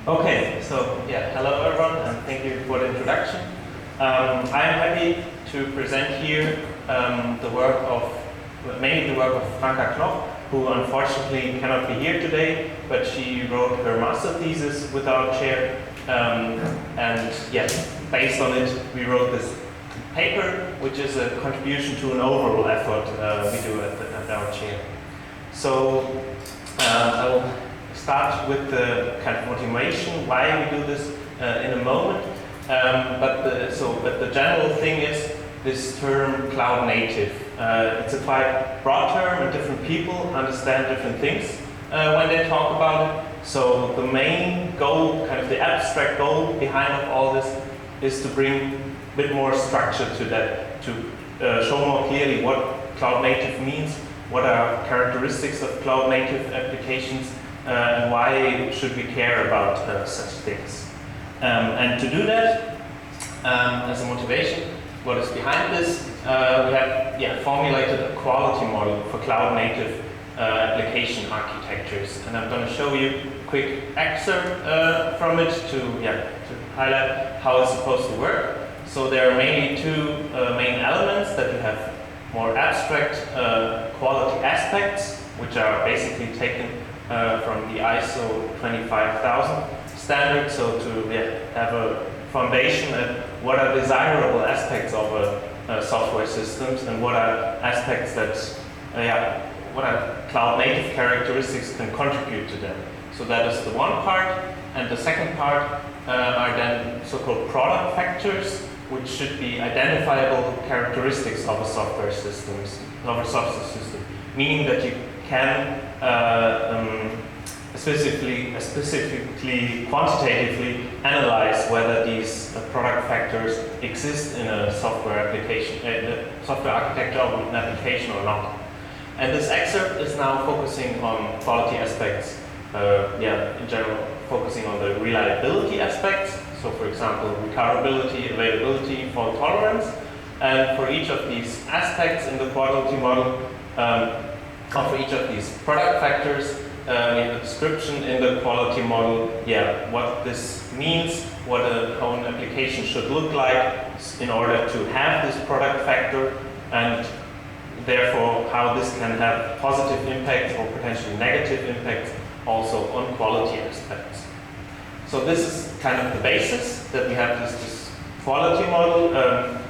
Okay, so yeah, hello everyone, and thank you for the introduction. I'm happy to present here mainly the work of Franka Knoch, who unfortunately cannot be here today, but she wrote her master thesis with our chair, and yes, based on it, we wrote this paper, which is a contribution to an overall effort we do at our chair. So I will start with the kind of motivation why we do this in a moment. But the general thing is this term cloud native. It's a quite broad term, and different people understand different things when they talk about it. So the main goal, kind of the abstract goal behind all this, is to bring a bit more structure to that, to show more clearly what cloud native means, what are characteristics of cloud native applications, and why should we care about such things. And to do that, as a motivation, what is behind this, we have formulated a quality model for cloud native application architectures. And I'm going to show you a quick excerpt from it to highlight how it's supposed to work. So there are mainly two main elements that you have: more abstract quality aspects, which are basically taken from the ISO 25000 standard, so to have a foundation at what are desirable aspects of a software systems, and what are aspects that, what are cloud native characteristics can contribute to them. So that is the one part, and the second part are then so-called product factors, which should be identifiable characteristics of a software system, meaning that you can specifically quantitatively analyze whether these product factors exist in a software application, software architecture of an application or not. And this excerpt is now focusing on quality aspects, in general, focusing on the reliability aspects. So, for example, recoverability, availability, fault tolerance. And for each of these aspects in the quality model, or for each of these product factors, we have a description in the quality model, what this means, how an application should look like in order to have this product factor, and therefore how this can have positive impacts or potentially negative impacts also on quality aspects. So this is kind of the basis, that we have this quality model, a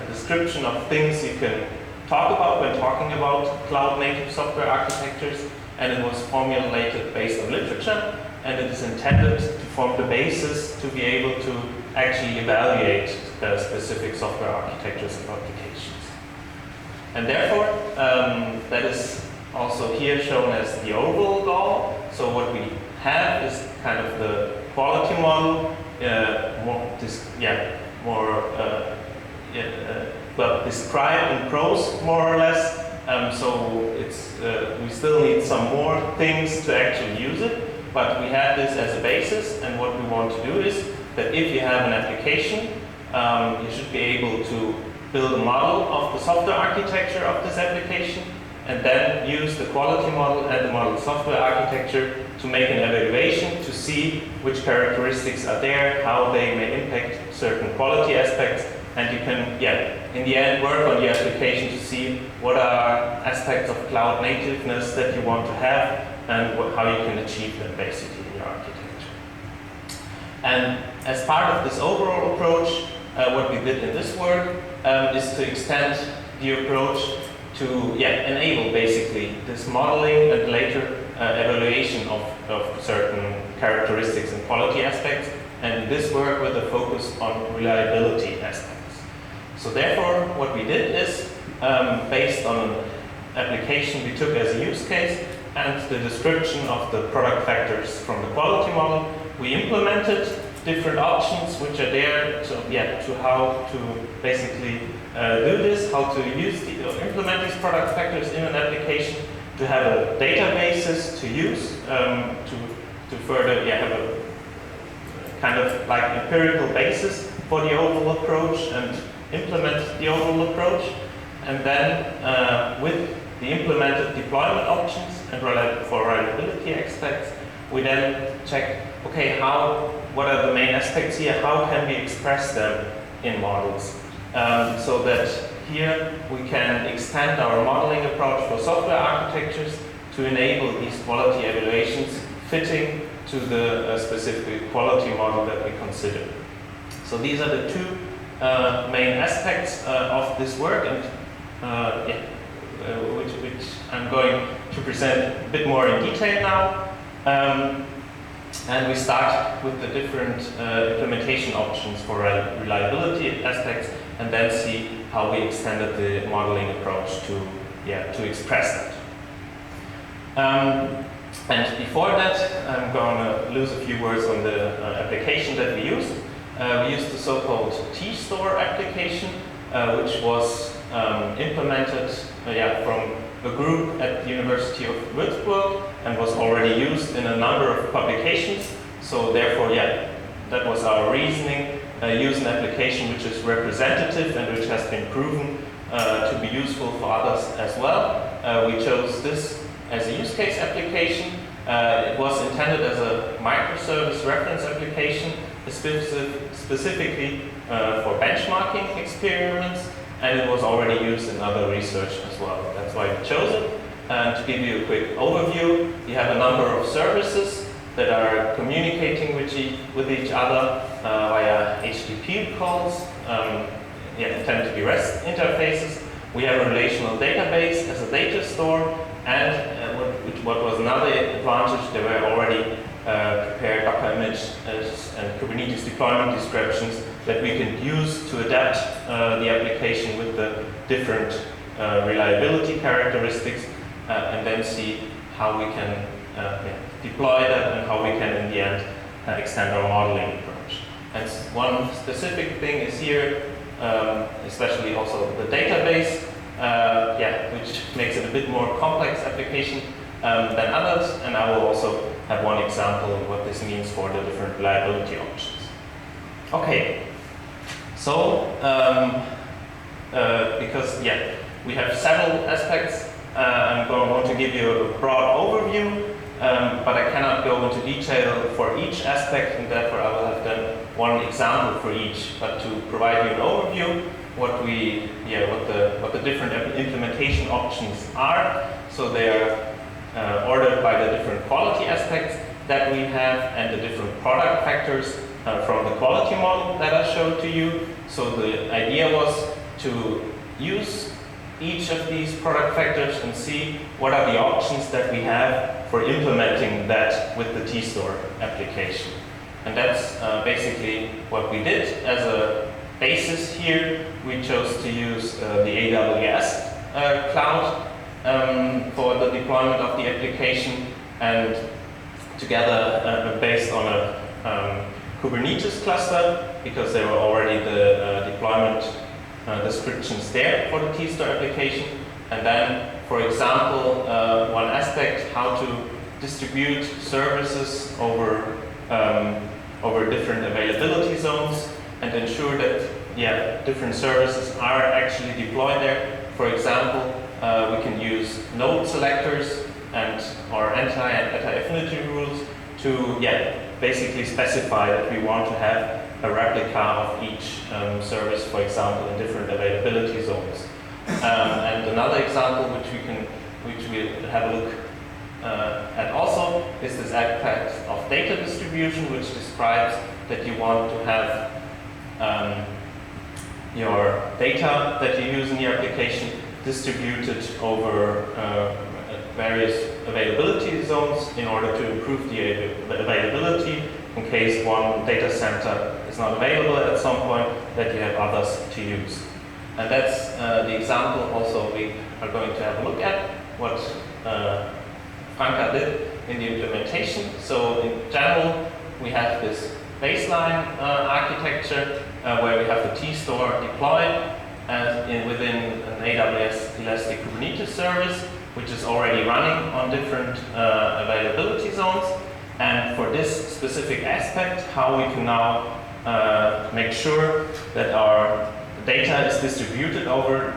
description of things you can talk about when talking about cloud native software architectures, and it was formulated based on literature, and it is intended to form the basis to be able to actually evaluate the specific software architectures and applications. And therefore, that is also here shown as the overall goal. So what we have is kind of the quality model, described in prose more or less. So it's we still need some more things to actually use it, but we have this as a basis. And what we want to do is that if you have an application, you should be able to build a model of the software architecture of this application, and then use the quality model and the model software architecture to make an evaluation to see which characteristics are there, how they may impact certain quality aspects, and you can, in the end, work on the application to see what are aspects of cloud nativeness that you want to have, and how you can achieve them basically in your architecture. And as part of this overall approach, what we did in this work is to extend the approach to enable basically this modeling and later evaluation of certain characteristics and quality aspects, and this work with a focus on reliability aspects. So therefore, what we did is, based on an application we took as a use case and the description of the product factors from the quality model, we implemented different options which are there to how to basically do this, how to implement these product factors in an application, to have a databases to use, to further have a kind of like empirical basis for the overall approach and implement the overall approach, and then with the implemented deployment options and for reliability aspects, we then check, okay, what are the main aspects here? How can we express them in models? So that here we can extend our modeling approach for software architectures to enable these quality evaluations fitting to the specific quality model that we consider. So these are the two main aspects of this work, and which I'm going to present a bit more in detail now. And we start with the different implementation options for reliability aspects, and then see how we extended the modeling approach to express that. And before that, I'm going to lose a few words on the application that we used. We used the so-called T-Store application, which was implemented from a group at the University of Würzburg and was already used in a number of publications. So therefore, that was our reasoning. Use an application which is representative and which has been proven to be useful for others as well. We chose this as a use case application. It was intended as a microservice reference application, specifically for benchmarking experiments, and it was already used in other research as well. That's why we chose it. And to give you a quick overview, you have a number of services that are communicating with each other via HTTP calls, tend to be REST interfaces. We have a relational database as a data store, and what was another advantage, there were already prepared Docker images and Kubernetes deployment descriptions that we can use to adapt the application with the different reliability characteristics, and then see how we can deploy that and how we can, in the end, extend our modeling approach. And one specific thing is here, especially also the database, which makes it a bit more complex application than others, and I will also have one example of what this means for the different reliability options. Okay, so because we have several aspects, I'm going to want to give you a broad overview, but I cannot go into detail for each aspect, and therefore I will have done one example for each. But to provide you an overview, what the different implementation options are. So they are ordered by the different quality aspects that we have and the different product factors from the quality model that I showed to you. So the idea was to use each of these product factors and see what are the options that we have for implementing that with the T-Store application. And that's basically what we did. As a basis here, we chose to use the AWS cloud for the deployment of the application, and together based on a Kubernetes cluster, because there were already the deployment descriptions there for the T-Store application. And then, for example, one aspect, how to distribute services over different availability zones and ensure that different services are actually deployed there. For example, we can use node selectors or anti and anti-affinity rules to basically specify that we want to have a replica of each service, for example, in different availability zones. And another example which we have a look at also is this aspect of data distribution, which describes that you want to have your data that you use in the application distributed over various availability zones in order to improve the availability in case one data center is not available at some point, that you have others to use. And that's the example also we are going to have a look at, what Franka did in the implementation. So in general, we have this baseline architecture where we have the T-Store deployed within an AWS Elastic Kubernetes service, which is already running on different availability zones. And for this specific aspect, how we can now make sure that our data is distributed over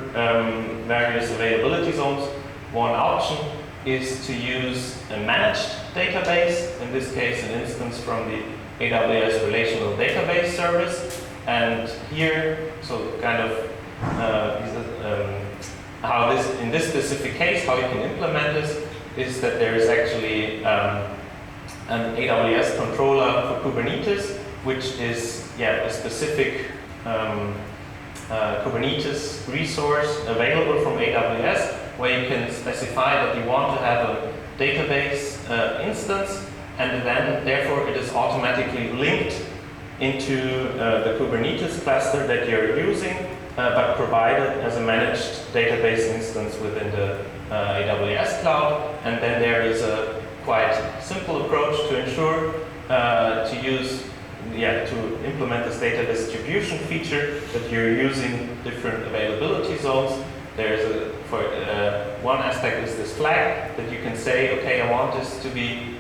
various availability zones. One option is to use a managed database, in this case an instance from the AWS Relational Database Service. And here, so kind of how this, in this specific case, how you can implement this is that there is actually an AWS controller for Kubernetes, which is a specific Kubernetes resource available from AWS, where you can specify that you want to have a database instance, and then therefore it is automatically linked into the Kubernetes cluster that you're using, but provided as a managed database instance within the AWS cloud. And then there is a quite simple approach to ensure to implement this data distribution feature, that you're using different availability zones. There's one aspect is this flag that you can say, okay, I want this to be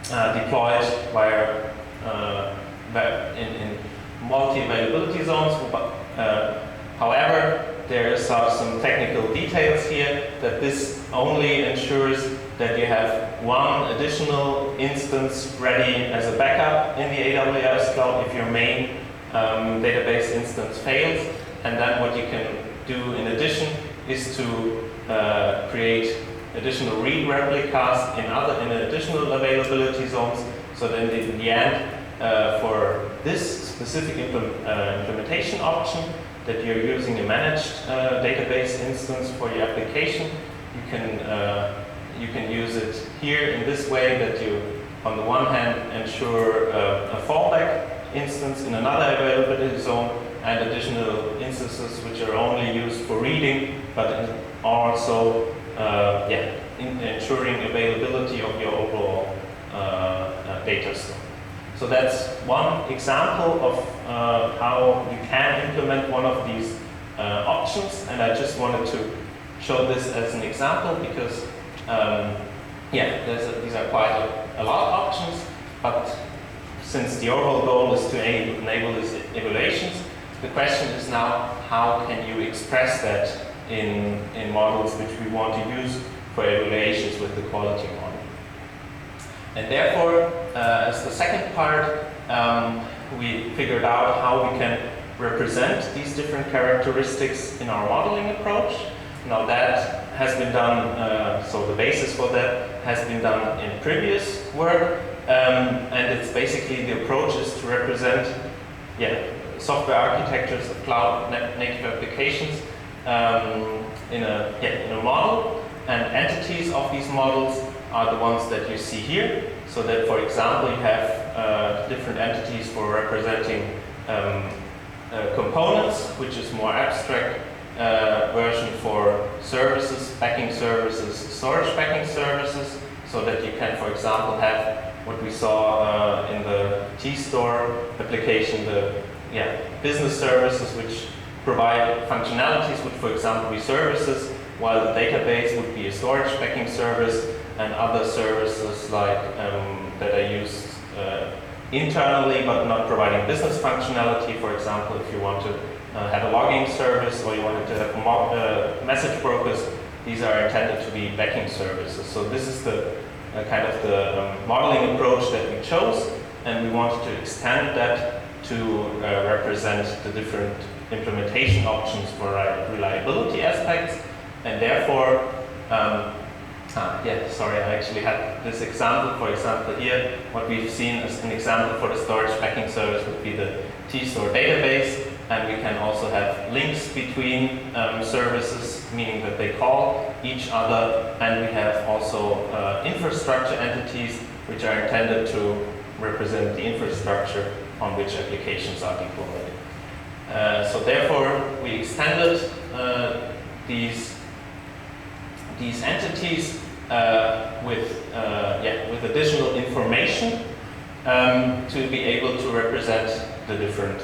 deployed via in multi-availability zones. However, there are some technical details here that this only ensures that you have one additional instance ready as a backup in the AWS cloud if your main database instance fails. And then what you can do in addition is to create additional read replicas in additional availability zones, so that in the end, for this specific implementation option, that you're using a managed database instance for your application, you can use it here in this way, that you, on the one hand, ensure a fallback instance in another availability zone, and additional instances which are only used for reading, but also ensuring availability of your overall data store. So that's one example of how you can implement one of these options, and I just wanted to show this as an example because these are quite a lot of options, but since the overall goal is to enable these evaluations, the question is now, how can you express that in models which we want to use for evaluations with the quality model? And therefore, as the second part, we figured out how we can represent these different characteristics in our modeling approach. Now that has been done, so the basis for that has been done in previous work, and it's basically the approach is to represent software architectures of cloud native applications in a model, and entities of these models are the ones that you see here. So that, for example, you have different entities for representing components, which is more abstract version for services, backing services, storage backing services, so that you can, for example, have what we saw in the T-Store application, the business services which provide functionalities would, for example, be services, while the database would be a storage backing service, and other services like that are used internally but not providing business functionality. For example, if you want to have a logging service, or you wanted to have message brokers, these are intended to be backing services. So this is the kind of the modeling approach that we chose, and we wanted to extend that to represent the different implementation options for reliability aspects. And therefore, I actually had this example. For example, here, what we've seen as an example for the storage backing service would be the T-Store database, and we can also have links between services, meaning that they call each other, and we have also infrastructure entities, which are intended to represent the infrastructure on which applications are deployed. So therefore, we extended these entities with additional information to be able to represent the different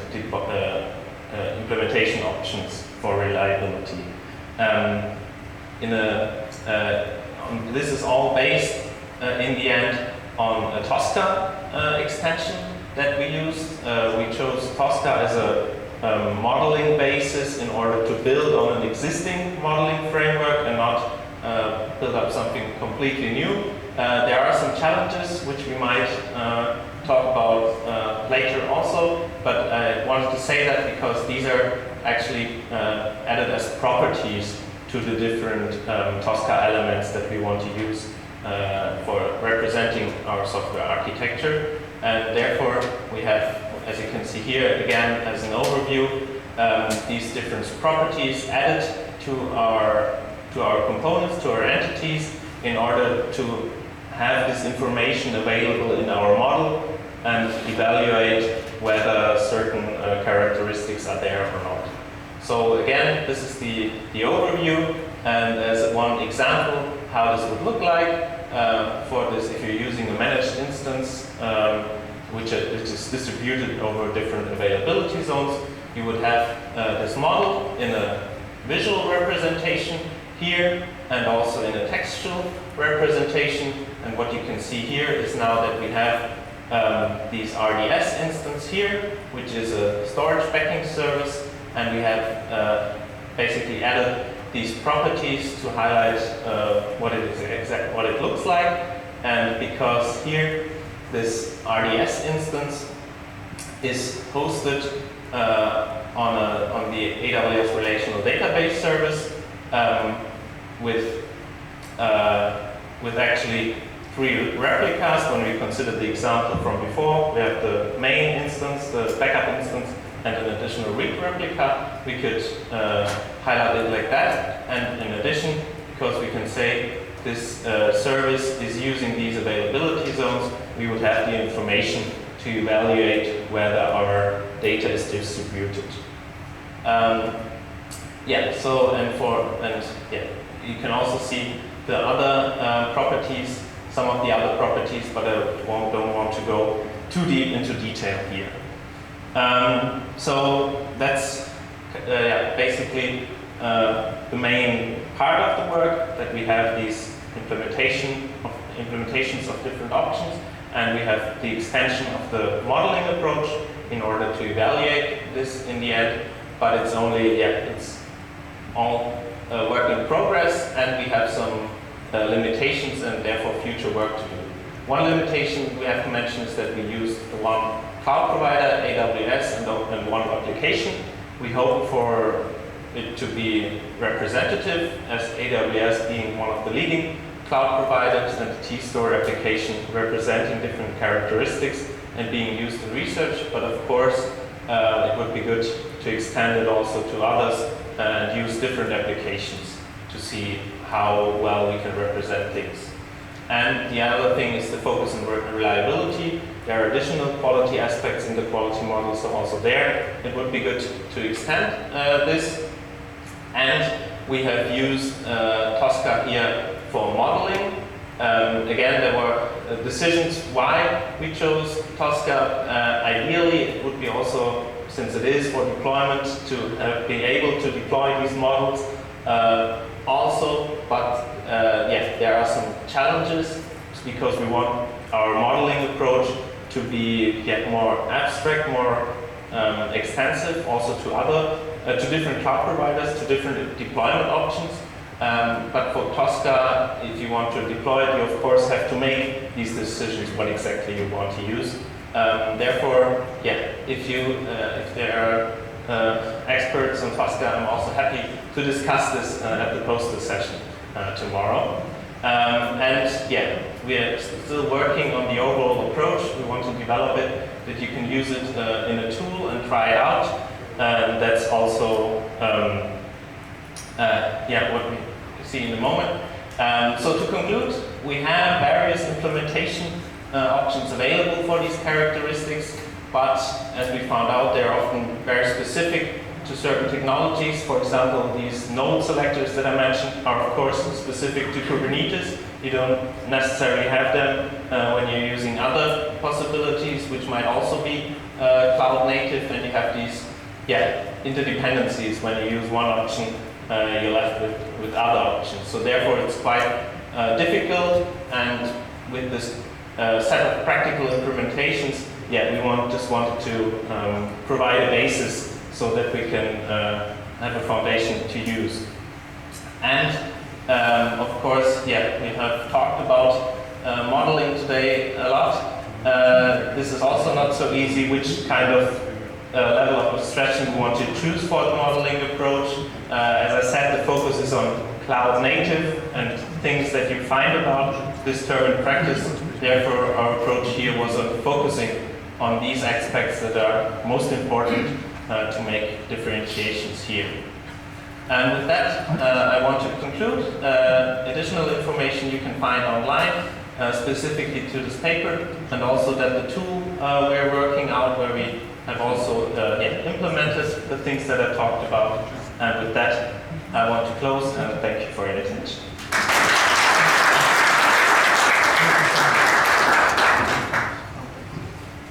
implementation options for reliability. This is all based in the end on a Tosca extension that we used. We chose Tosca as a modeling basis in order to build on an existing modeling framework and not build completely new. There are some challenges which we might talk about later also, but I wanted to say that because these are actually added as properties to the different Tosca elements that we want to use for representing our software architecture. And therefore we have, as you can see here again as an overview, these different properties added to our components, to our entities, in order to have this information available in our model and evaluate whether certain characteristics are there or not. So again, this is the overview, and as one example how this would look like for this, if you're using a managed instance which is distributed over different availability zones, you would have this model in a visual representation here and also in a textual representation. And what you can see here is now that we have these RDS instance here, which is a storage backing service, and we have basically added these properties to highlight what it looks like. And because here this RDS instance is hosted on the AWS Relational Database Service with actually 3 replicas. When we consider the example from before, we have the main instance, the backup instance, and an additional read replica. We could highlight it like that. And in addition, because we can say this service is using these availability zones, we would have the information to evaluate whether our data is distributed. You can also see the other properties, some of the other properties, but I don't want to go too deep into detail here. So that's basically the main part of the work, that we have these implementations of different options, and we have the extension of the modeling approach in order to evaluate this in the end. But it's only, it's all work in progress, and we have some limitations and therefore future work to do. One limitation we have to mention is that we use the one cloud provider, AWS, and one application. We hope for it to be representative, as AWS being one of the leading cloud providers, and the T-Store application representing different characteristics and being used in research. But of course, it would be good to extend it also to others and use different applications to see how well we can represent things. And the other thing is the focus on reliability. There are additional quality aspects in the quality model, so also there it would be good to extend this. And we have used Tosca here for modeling. Again, there were decisions why we chose Tosca. Ideally, it would be also, since it is for deployment, to be able to deploy these models also. But there are some challenges, because we want our modeling approach to be more abstract, more extensive, also to different cloud providers, to different deployment options. But for Tosca, if you want to deploy it, you of course have to make these decisions what exactly you want to use. Therefore, if there are experts on Tosca, I'm also happy to discuss this at the poster session tomorrow. We are still working on the overall approach. We want to develop it that you can use it in a tool and try it out. That's also what we see in a moment. So to conclude, we have various implementation options available for these characteristics, but as we found out, they're often very specific to certain technologies. For example, these node selectors that I mentioned are of course specific to Kubernetes. You don't necessarily have them when you're using other possibilities, which might also be cloud native, and you have these interdependencies. When you use one option, you're left with other options. So therefore it's quite difficult, and with this set of practical implementations, we just wanted to provide a basis so that we can have a foundation to use. And of course, we have talked modeling today a lot. This is also not so easy, which kind of level of abstraction we want to choose for the modeling approach. As I said, the focus is on cloud native and things that you find about this term in practice. Therefore, our approach here was on focusing on these aspects that are most important to make differentiations here. And with that, I want to conclude. Additional information you can find online, specifically to this paper, and also that the tool we're working out, where we have also implemented the things that I talked about. And with that, I want to close and thank you for your attention.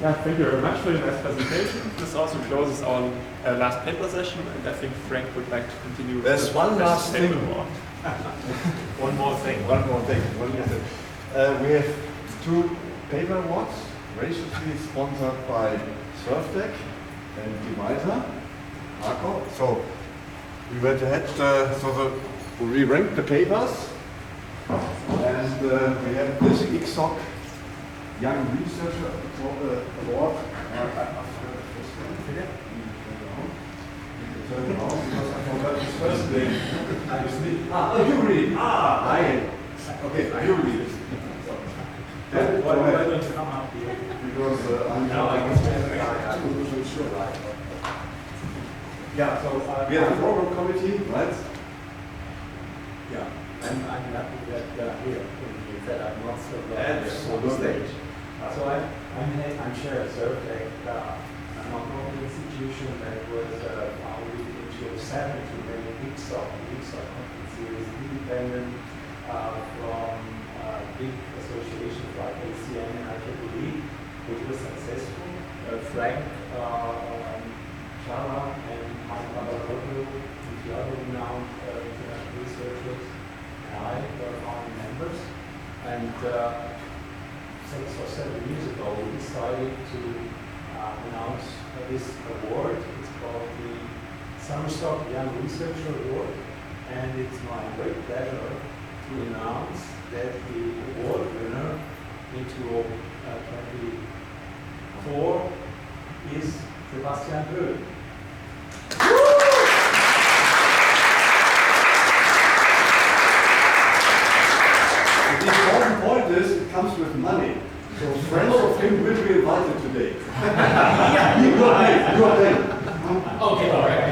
Yeah, thank you very much for your nice presentation. This also closes our last paper session, and I think Frank would like to continue. There's one last thing. One more thing. We have 2 paper awards, graciously sponsored by SurfTech and Divisor, Marco. So we went ahead, we ranked the papers, and we have this ICSOC Young Researcher Award. You read. Okay, you read it. Why don't you come up here? Because I'm sure. Yeah, so we have a program committee, right? Yeah, I'm happy that here you said I'm not so glad on the stage. So I'm chair of SurfTech, a non-profit institution that was founded in 2007 to make ICSOC. The ICSOC conference series independent from big associations like ACM and IEEE, which was successful. Frank, Chara, and Mike Babarogo, the other renowned international researchers, and I were founding members. And 6 or 7 years ago, we decided to announce this award. It's called the SummerSchool Young Researcher Award, and it's my great pleasure to announce that the award winner in 2024 is Sebastian Böhl. The important point is it comes with money. So friends of him will be invited today. You are there. Okay, all right.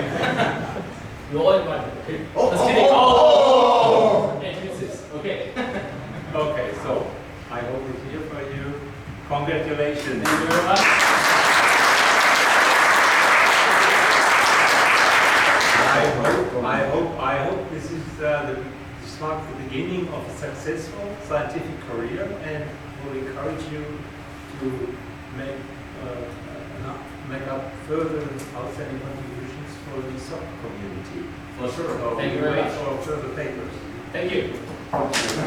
You're all invited. Okay. Oh, Just kidding. oh. Hey, this. Okay. Okay, so I hope it's here for you. Congratulations. Thank you very much. I hope this is this marks the beginning of a successful scientific career, and will encourage you to make up further outstanding contributions for the SOC community. For sure. So Thank you very much. For further papers. Thank you. I'm sending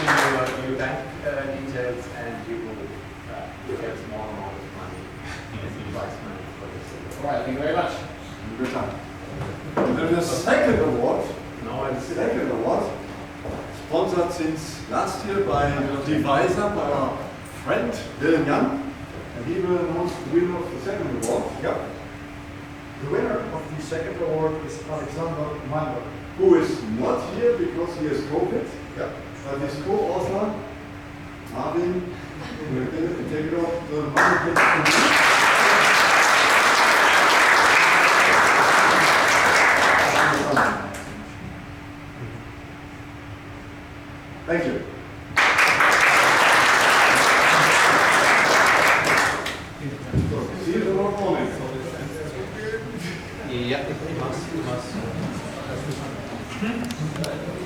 you your bank details, and you will get small amount of money as investment for this. All right. Thank you very much. Good time. And then the second award, sponsored since last year by Divisor, by our friend Dylan Young, and he will announce the winner of the second award. Yeah. The winner of the second award is Alexander Mander. Who is not here because he has COVID. Yeah. But his co-author, Marvin, will take it off the money.